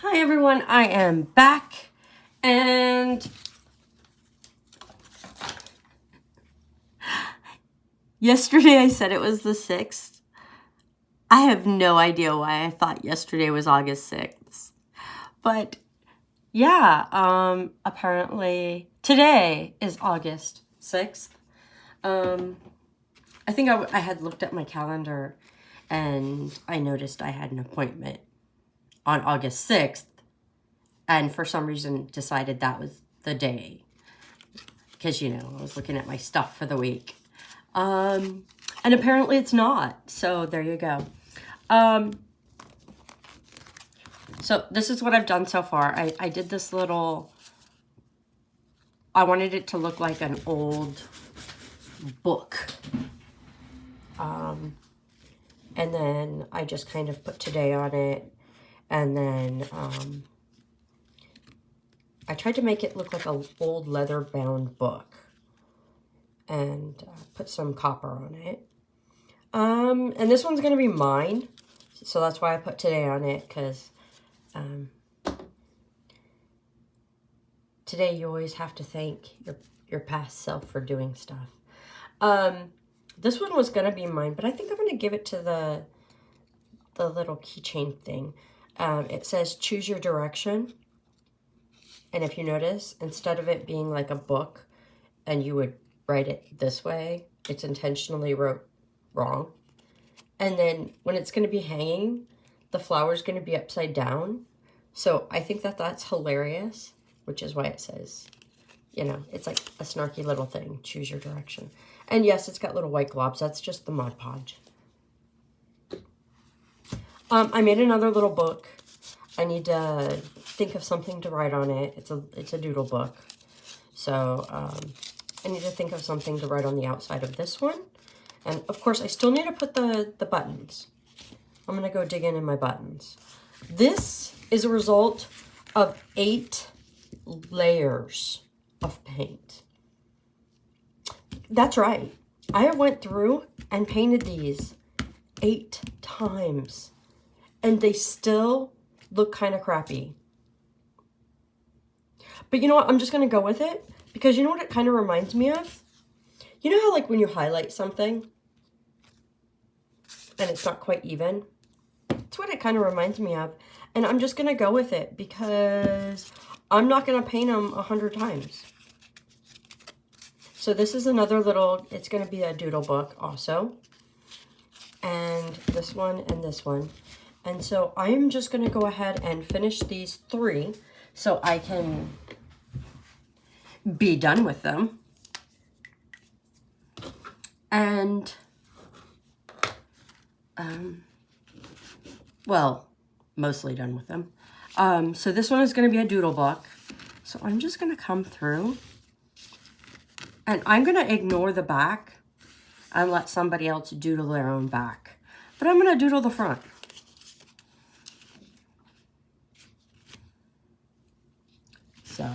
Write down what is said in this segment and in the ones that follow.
Hi everyone, I am back and yesterday I said it was the 6th. I have no idea why I thought yesterday was August 6th. But yeah, apparently today is August 6th. I think I had looked at my calendar and I noticed I had an appointment on August 6th. And for some reason decided that was the day. Because, I was looking at my stuff for the week. And apparently it's not. So there you go. So this is what I've done so far. I did this little... I wanted it to look like an old book. And then I just kind of put today on it. And then... I tried to make it look like an old leather-bound book and put some copper on it. And this one's going to be mine, so that's why I put today on it, because today you always have to thank your past self for doing stuff. This one was going to be mine, but I think I'm going to give it to the little keychain thing. It says, choose your direction. And if you notice, instead of it being like a book and you would write it this way, it's intentionally wrote wrong. And then when it's going to be hanging, the flower's going to be upside down. So I think that that's hilarious, which is why it says, it's like a snarky little thing, choose your direction. And yes, it's got little white globs. That's just the Mod Podge. I made another little book. I need to think of something to write on it. It's a doodle book. So I need to think of something to write on the outside of this one. And of course, I still need to put the buttons. I'm going to go dig in my buttons. This is a result of 8 layers of paint. That's right. I went through and painted these 8 times. And they still look kind of crappy. But you know what? I'm just going to go with it. Because you know what it kind of reminds me of? You know how like when you highlight something and it's not quite even? That's what it kind of reminds me of. And I'm just going to go with it because I'm not going to paint them 100 times. So this is another little, it's going to be a doodle book also. And this one and this one. And so I'm just going to go ahead and finish these 3 so I can be done with them. And, well, mostly done with them. So this one is going to be a doodle book. So I'm just going to come through and I'm going to ignore the back and let somebody else doodle their own back. But I'm going to doodle the front. So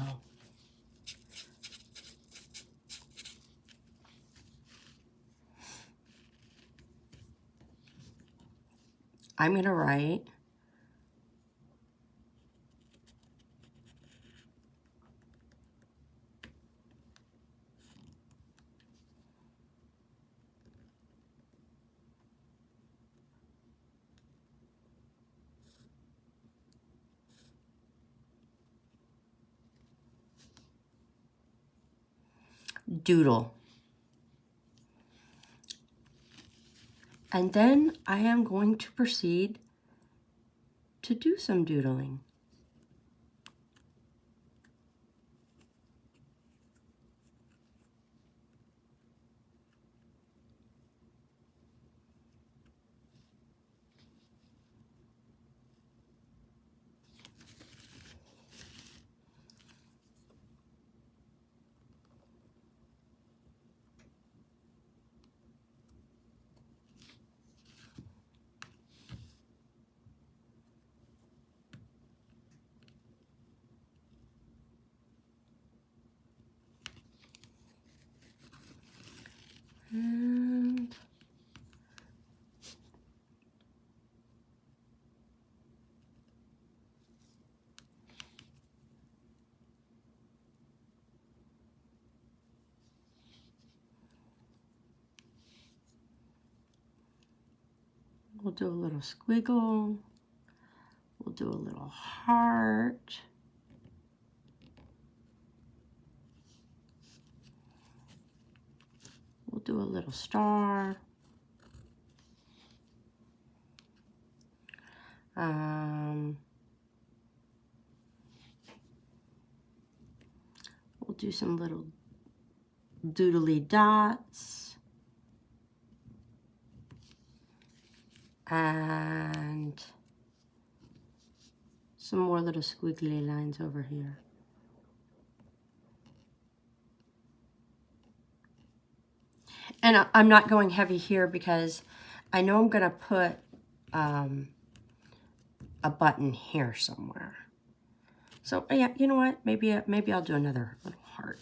I'm going to write doodle. And then I am going to proceed to do some doodling. We'll do a little squiggle. We'll do a little heart. We'll do a little star. We'll do some little doodly dots. And some more little squiggly lines over here. And I'm not going heavy here because I know I'm going to put a button here somewhere. So yeah, you know what? Maybe I'll do another little heart.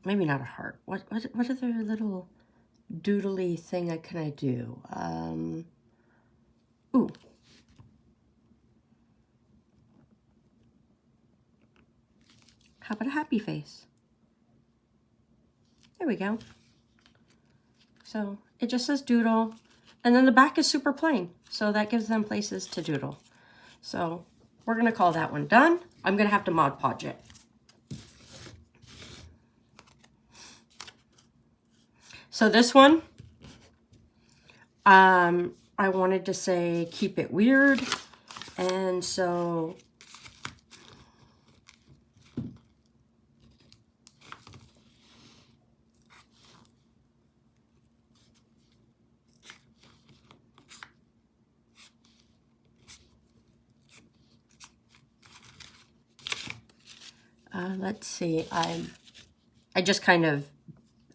Maybe not a heart. What other little doodly thing can I do? Ooh. How about a happy face? There we go. So it just says doodle, and then the back is super plain. So that gives them places to doodle. So we're gonna call that one done. I'm gonna have to Mod Podge it. So this one, I wanted to say keep it weird, and so let's see. I just kind of,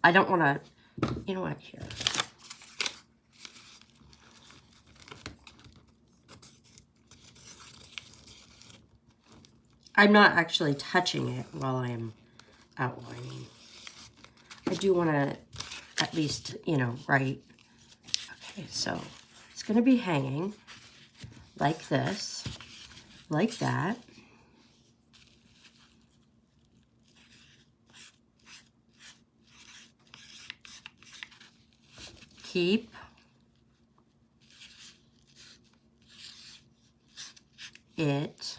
I don't want to, you know what, here. I'm not actually touching it while I'm outlining. I do want to at least, you know, write. Okay, so it's going to be hanging like this, like that. Keep it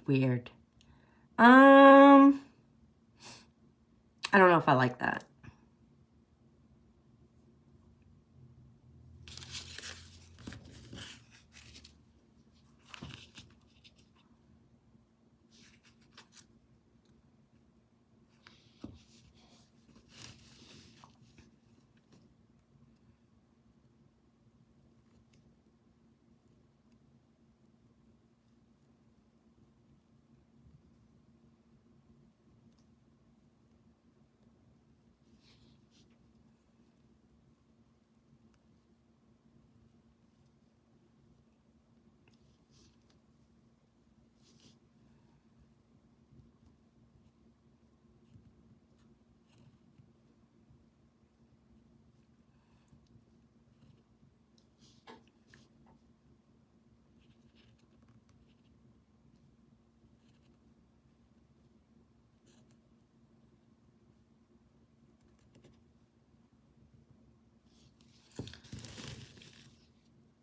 weird. I don't know if I like that.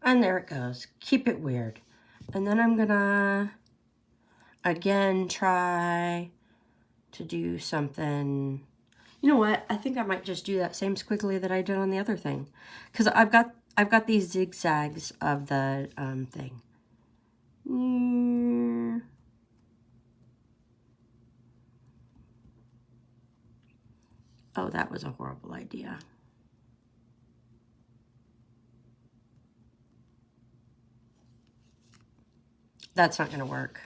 And there it goes. Keep it weird. And then I'm gonna, again, try to do something. You know what? I think I might just do that same squiggly that I did on the other thing. Because I've got these zigzags of the thing. Oh, that was a horrible idea. That's not going to work.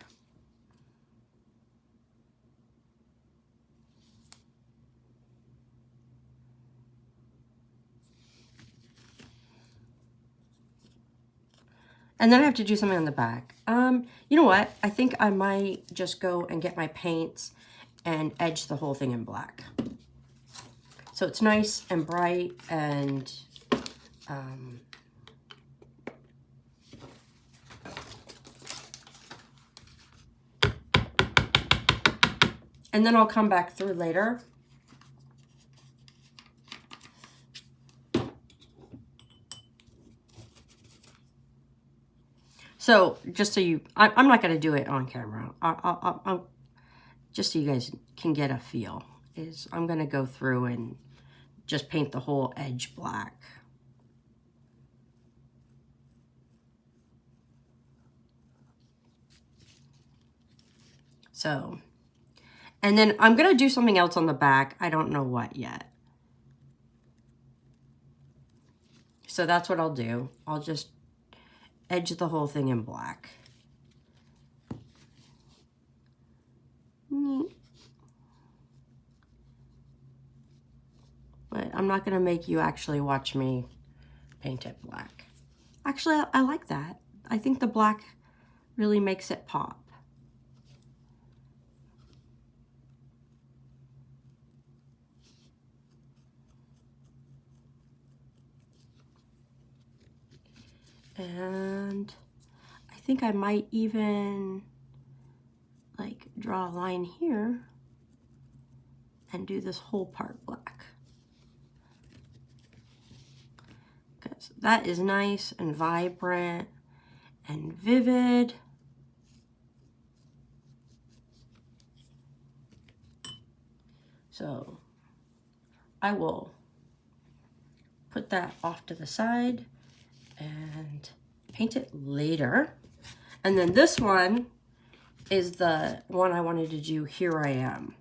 And then I have to do something on the back. You know what? I think I might just go and get my paints and edge the whole thing in black. So it's nice and bright and And then I'll come back through later. So just so you, I'm not going to do it on camera. I'll just so you guys can get a feel, is I'm going to go through and just paint the whole edge black. So, and then I'm going to do something else on the back. I don't know what yet. So that's what I'll do. I'll just edge the whole thing in black. Neat. But I'm not going to make you actually watch me paint it black. Actually, I like that. I think the black really makes it pop. And I think I might even like draw a line here and do this whole part black. Because that is nice and vibrant and vivid. So I will put that off to the side and paint it later. And then this one is the one I wanted to do, Here I Am.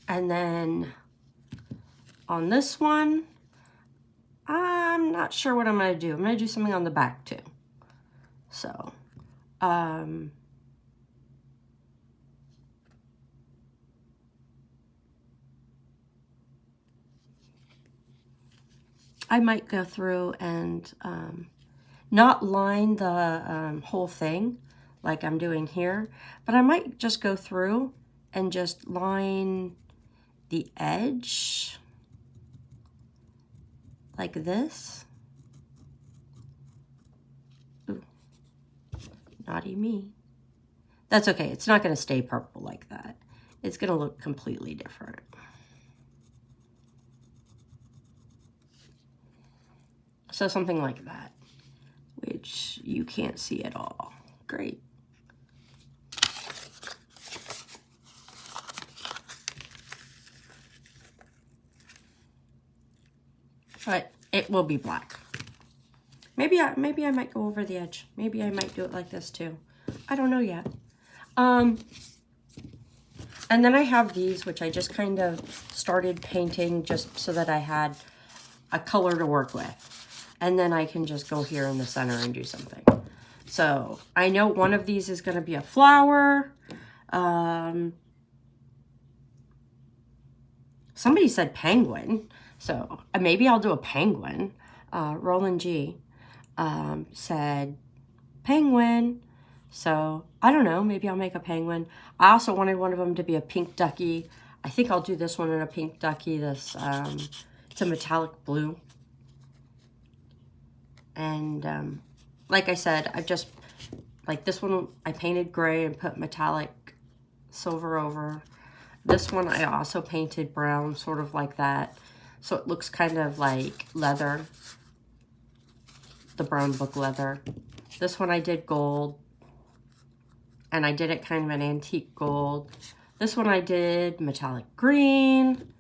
And then on this one, I'm not sure what I'm going to do. I'm going to do something on the back too. So, I might go through and not line the whole thing like I'm doing here, but I might just go through and just line the edge like this. Ooh, naughty me. That's okay. It's not going to stay purple like that. It's going to look completely different. So something like that, which you can't see at all. Great. But it will be black. Maybe I might go over the edge. Maybe I might do it like this too. I don't know yet. And then I have these, which I just kind of started painting just so that I had a color to work with. And then I can just go here in the center and do something. So I know one of these is going to be a flower. Somebody said penguin. So maybe I'll do a penguin. Roland G said penguin. So I don't know, maybe I'll make a penguin. I also wanted one of them to be a pink ducky. I think I'll do this one in a pink ducky. This, it's a metallic blue. And like I said, I just, like this one, I painted gray and put metallic silver over. This one I also painted brown, sort of like that. So it looks kind of like leather, the brown book leather. This one I did gold, and I did it kind of an antique gold. This one I did metallic green.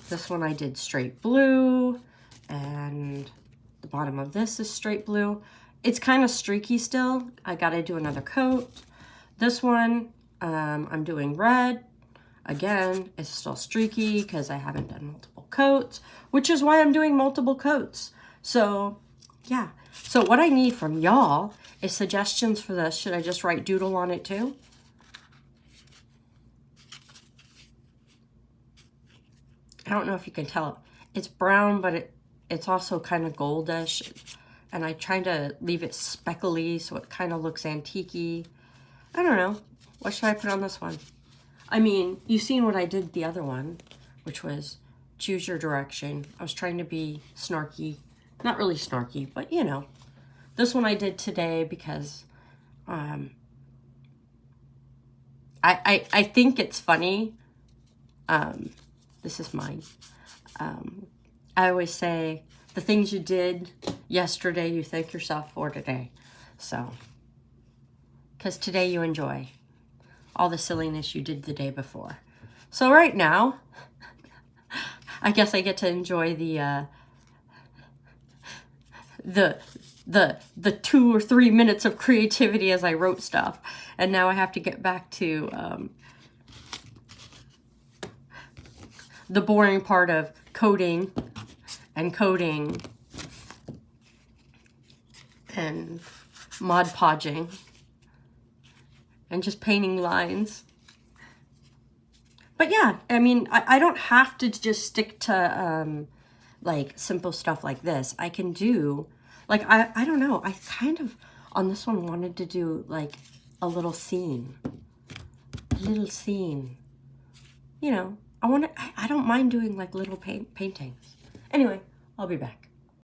This one I did straight blue, and the bottom of this is straight blue. It's kind of streaky still. I gotta do another coat. This one, I'm doing red. Again, it's still streaky because I haven't done multiple coats, which is why I'm doing multiple coats. So, yeah. So what I need from y'all is suggestions for this. Should I just write doodle on it too? I don't know if you can tell. It's brown, but it's also kind of goldish. And I try to leave it speckly so it kind of looks antique-y. I don't know. What should I put on this one? I mean, you've seen what I did the other one, which was choose your direction. I was trying to be snarky. Not really snarky, but you know. This one I did today because I think it's funny. This is mine. I always say, the things you did yesterday, you thank yourself for today. So, because today you enjoy all the silliness you did the day before. So right now, I guess I get to enjoy the 2 or 3 minutes of creativity as I wrote stuff. And now I have to get back to the boring part of coding and coding and Mod Podging and just painting lines. But yeah, I mean, I don't have to just stick to like simple stuff like this. I can do, like, I don't know, I kind of on this one wanted to do like a little scene. You know, I don't mind doing like little paintings. Anyway, I'll be back.